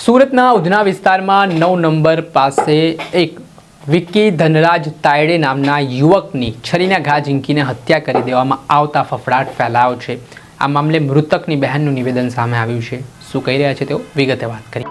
સુરતના ઉધના વિસ્તારમાં 9 નંબર પાસે એક વિક્કી ધનરાજ તાયડે નામના યુવકની છરીના ઘા ઝીંકીને હત્યા કરી દેવામાં આવતા ફફડાટ ફેલાયો છે। આ મામલે મૃતકની બહેનનું નિવેદન સામે આવ્યું છે। શું કહી રહ્યા છે તેઓ વિગતે વાત કરી।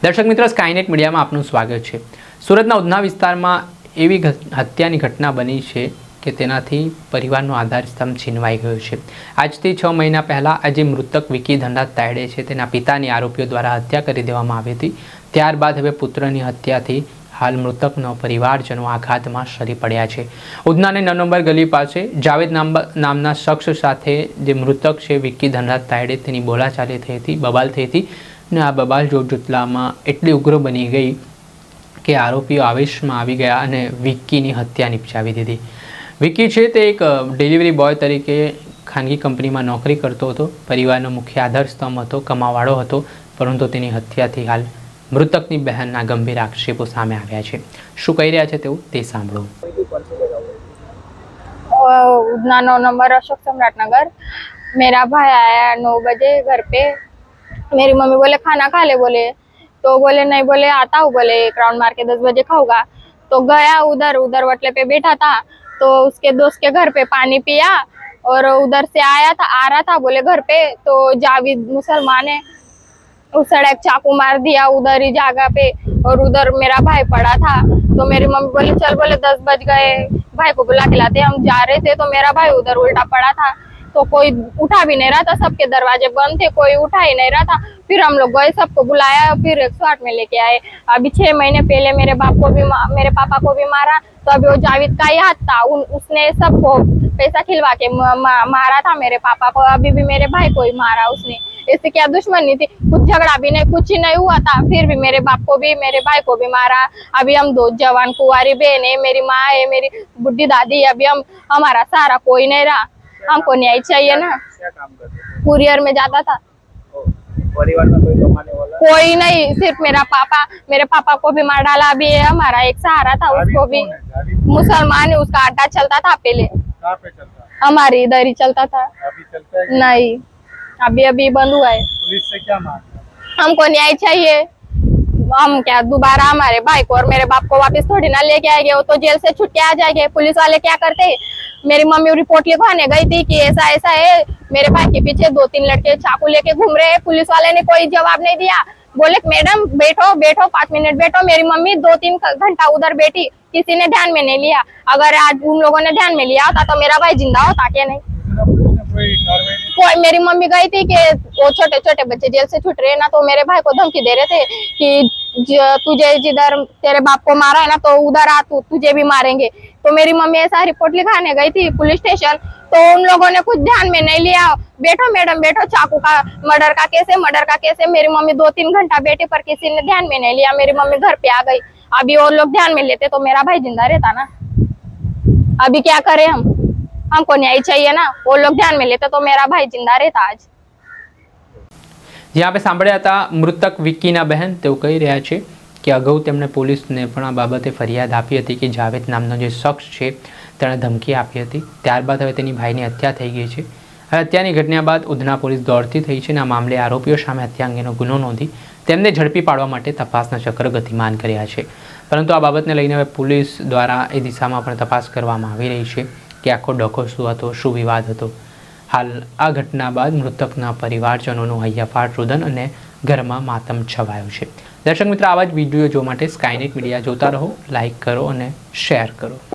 दर्शक मित्रों, स्कायनेट मीडिया में आपનું स्वागत है। सूरतना उधना विस्तार में एवी हत्यानी घटना बनी है कि तेनाथी परिवारनो आधारस्तंभ छीनवाई गयो है। आज थी 6 महीना पहला आज मृतक विक्की धनराज तायडे है तेना पितानी आरोपीओ द्वारा हत्या कर देवामां आवी हती। त्यारबाद हवे पुत्रनी हत्याथी हाल मृतकनो परिवारजनो आघात में सरी पड्या है। उधना ने 9 नंबर गली पासे जावेद नामना शख्स साथे जे मृतक है विक्की धनराज तायडे तेनी बोलाचाली थई हती, बबाल थई हती ने आ बबाल जोतजोतलामां एटली उग्र बनी गई कि आरोपीओ आवेशमां आवी गया अने विक्कीनी हत्या निपजावी दीधी। विक्की छे ते एक डिलिवरी बॉय तरीके खानगी कंपनीमां नौकरी करतो हतो। परिवारनो मुख्य आधारस्तंभ हतो, कमावाळो हतो, परंतु तेनी हत्याथी हाल मृतकनी बहनना गंभीर आक्षेपो सामे आव्या छे। शुं कही रह्या छे तेवुं ते सांभळो। उधना 9 नंबर अशोक सम्राट नगर। मेरा भाई आया 9 बजे घर पे। मेरी मम्मी बोले खाना खा ले, बोले तो बोले नहीं, बोले आता हूँ, बोले एक राउंड मार के 10 बजे खाऊंगा। तो गया उधर वटले पे बैठा था तो उसके दोस्त के घर पे पानी पिया और उधर से आ रहा था बोले घर पे, तो जावेद मुसलमान है उस सड़क चाकू मार दिया उधर ही जगह पे और उधर मेरा भाई पड़ा था। तो मेरी मम्मी बोले चल, बोले 10 बज गए, भाई को बुला के लाते। हम जा रहे थे तो मेरा भाई उधर उल्टा पड़ा था, तो कोई उठा भी नहीं रहा था, सबके दरवाजे बंद थे, कोई उठा ही नहीं रहा था। फिर हम लोग गए, सबको बुलाया, फिर 108 में लेके आए। अभी 6 महीने पहले मेरे मेरे पापा को भी मारा, तो अभी वो जावेद का ही हाथ था, उसने सबको पैसा खिलवा के मारा था मेरे पापा को। अभी भी मेरे भाई को ही मारा उसने। इससे क्या दुश्मनी थी? कुछ झगड़ा भी नहीं, कुछ ही नहीं हुआ था। फिर भी मेरे बाप को भी मेरे भाई को भी मारा। अभी हम 2 जवान कुंवारी बहन है, मेरी माँ है, मेरी बुढ़ी दादी है। अभी हमारा सहारा कोई नहीं रहा। हमको न्याय चाहिए ना। क्या काम करते? कुरियर में जाता था। परिवार में कोई कमाने वाला? कोई नहीं, सिर्फ मेरा पापा। मेरे पापा को भी मार डाला। अभी हमारा एक सहारा था, उसको भी। मुसलमान है, उसका अड्डा चलता था पहले। कहाँ पे चलता? हमारे इधर ही चलता था। अभी चलता है? नहीं, अभी बंद हुआ है। पुलिस से क्या मांग? हमको न्याय चाहिए। हम क्या दोबारा हमारे भाई को और मेरे बाप को वापस थोड़ी ना लेके आएंगे, वो तो जेल से छुट के आ जाएंगे। पुलिस वाले क्या करते हैं? मेरी मम्मी रिपोर्ट लिखवाने गई थी कि ऐसा ऐसा है, मेरे भाई के पीछे 2-3 लड़के चाकू लेके घूम रहे हैं। पुलिस वाले ने कोई जवाब नहीं दिया। बोले मैडम बैठो 5 मिनट बैठो। मेरी मम्मी 2-3 घंटा उधर बैठी, किसी ने ध्यान में नहीं लिया। अगर आज उन लोगों ने ध्यान में लिया होता तो मेरा भाई जिंदा होता क्या? नहीं। कोई मेरी मम्मी गई थी कि वो छोटे छोटे बच्चे जेल से छूट रहे ना, तो मेरे भाई को धमकी दे रहे थे कि तुझे जिधर तेरे बाप को मारा है ना, तो उधर आ, तुझे भी मारेंगे। तो मेरी मम्मी ऐसा रिपोर्ट लिखाने गई थी पुलिस स्टेशन, तो उन लोगों ने कुछ ध्यान में नहीं लिया। बैठो मैडम बैठो, चाकू का मर्डर का केस है। मेरी मम्मी 2-3 घंटा बैठी पर किसी ने ध्यान में नहीं लिया। मेरी मम्मी घर पे आ गई। अभी वो लोग ध्यान में लेते तो मेरा भाई जिंदा रहता ना। अभी क्या करें हमको न्याय चाहिए ना। वो लोग ध्यान में लेते तो मेरा भाई जिंदा रहता आज। જ્યાં આપણે સાંભળ્યા હતા મૃતક વિક્કીના બહેન તેઓ કહી રહ્યા છે કે અગાઉ તેમણે પોલીસને પણ આ બાબતે ફરિયાદ આપી હતી કે જાવેદ નામનો જે શખ્સ છે તેણે ધમકી આપી હતી। ત્યારબાદ હવે તેની ભાઈની હત્યા થઈ ગઈ છે। હવે હત્યાની ઘટના બાદ ઉધના પોલીસ દોડતી થઈ છે અને આ મામલે આરોપીઓ સામે હત્યા અંગેનો ગુનો નોંધી તેમને ઝડપી પાડવા માટે તપાસના ચક્ર ગતિમાન કર્યા છે। પરંતુ આ બાબતને લઈને હવે પોલીસ દ્વારા એ દિશામાં પણ તપાસ કરવામાં આવી રહી છે કે આખો ડખો શું હતો, શું વિવાદ હતો। हाल आ घटना बाद मृतकना परिवारजनों हૈયાફાટ रुदन और घर में मातम छवायो है। दर्शक मित्र, आवा ज वीडियो जो माटे स्कायनेट मीडिया जोता रहो, लाइक करो और शेर करो।